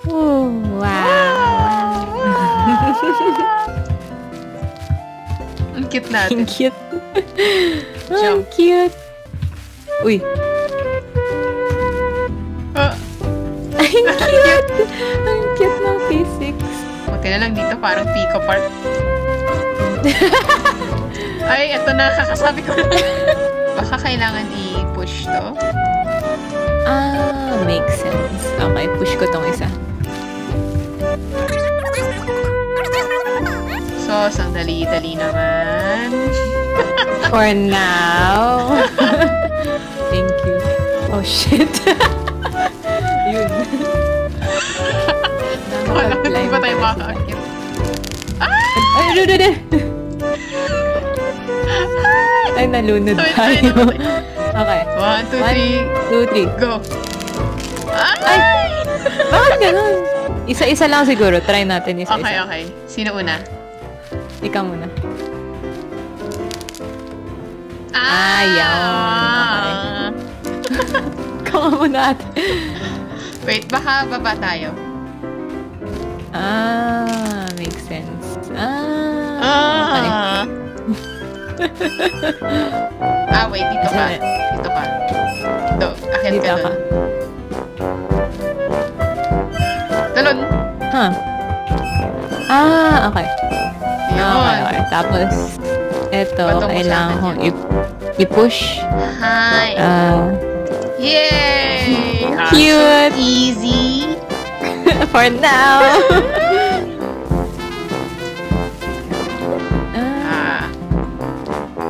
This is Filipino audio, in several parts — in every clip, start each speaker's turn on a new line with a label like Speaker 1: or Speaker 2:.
Speaker 1: Oh, wow.
Speaker 2: Ang cute natin.
Speaker 1: Ang cute. Ang cute. Uy. Ang cute. Ang cute ng physics.
Speaker 2: Buti na lang dito, parang Pico Park. Ay, eto na, kakasabi ko na. Baka kailangan i-push to.
Speaker 1: Ah, makes sense. Okay, push ko tong isa.
Speaker 2: So, ang dali-dali naman.
Speaker 1: For now. Thank you. Oh, shit. Yun.
Speaker 2: Wala, hindi ba tayo makakakit?
Speaker 1: Ay, ano. Ay, nalunod tayo. Okay.
Speaker 2: 1, 2, 3. Go.
Speaker 1: Ay! Bakit ganun? Isa-isa lang siguro. Try natin isa-isa.
Speaker 2: Okay. Sino una?
Speaker 1: Ikaw muna. Yan. Okay. Ikaw nga muna ate.
Speaker 2: Wait, baka baba tayo.
Speaker 1: Makes sense.
Speaker 2: Wait, dito ka. Dito ka. Dito, akin
Speaker 1: Dito
Speaker 2: ka
Speaker 1: ka.
Speaker 2: dun. Talon.
Speaker 1: Huh. Okay.
Speaker 2: Yun.
Speaker 1: Okay. Tapos, eto,
Speaker 2: Bato mo
Speaker 1: kailangan
Speaker 2: sa
Speaker 1: kong
Speaker 2: akin
Speaker 1: i-push.
Speaker 2: Hi. Yay!
Speaker 1: Cute!
Speaker 2: So easy.
Speaker 1: For now.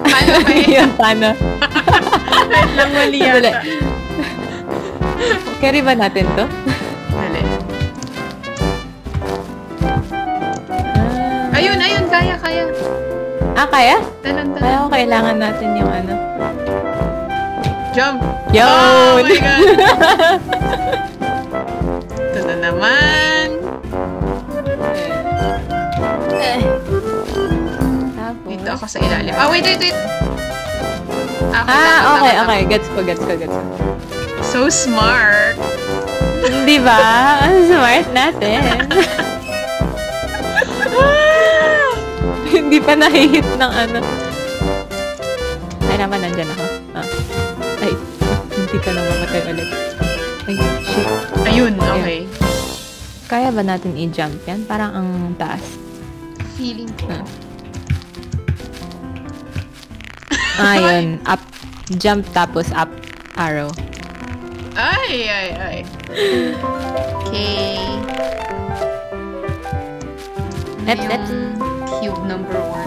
Speaker 2: Paano kayo?
Speaker 1: Yun, paano?
Speaker 2: Wait lang, mali
Speaker 1: Dali.
Speaker 2: yata.
Speaker 1: Carry ba natin to?
Speaker 2: Dali. Ayun, kaya.
Speaker 1: Kaya?
Speaker 2: Talon.
Speaker 1: Kaya ko kailangan natin yung ano.
Speaker 2: Jump!
Speaker 1: Yun!
Speaker 2: Oh my God! Ito na naman!
Speaker 1: Tapos,
Speaker 2: Dito ako sa ilalim. Wait!
Speaker 1: Okay. Gets ko.
Speaker 2: So smart!
Speaker 1: Di ba? Ang smart natin. Hindi pa nahihit ng ano. Ay naman, nandyan ako. Ay, hindi ka na mamatay ulit. Ay, shit.
Speaker 2: Ayun, okay.
Speaker 1: Kaya ba natin i-jump yan? Parang ang taas.
Speaker 2: Feeling ko.
Speaker 1: Yun. Up. Jump tapos up arrow.
Speaker 2: Ay. Okay.
Speaker 1: Let's.
Speaker 2: Cube number 1.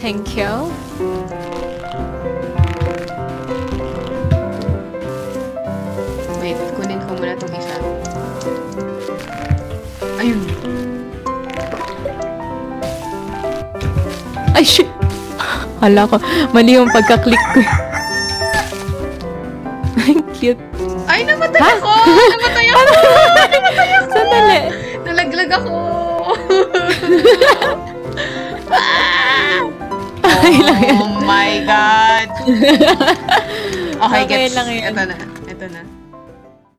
Speaker 1: Thank you.
Speaker 2: Wait, kunin ko muna itong isa. Ayun.
Speaker 1: Ay, shit! Hala ko, mali yung pagka-click ko. Ang cute.
Speaker 2: Ay, namatay ako!
Speaker 1: Sandali.
Speaker 2: Nalaglag ako! Oh my God! Okay,
Speaker 1: Okay
Speaker 2: gets.
Speaker 1: lang yun.
Speaker 2: Ito na.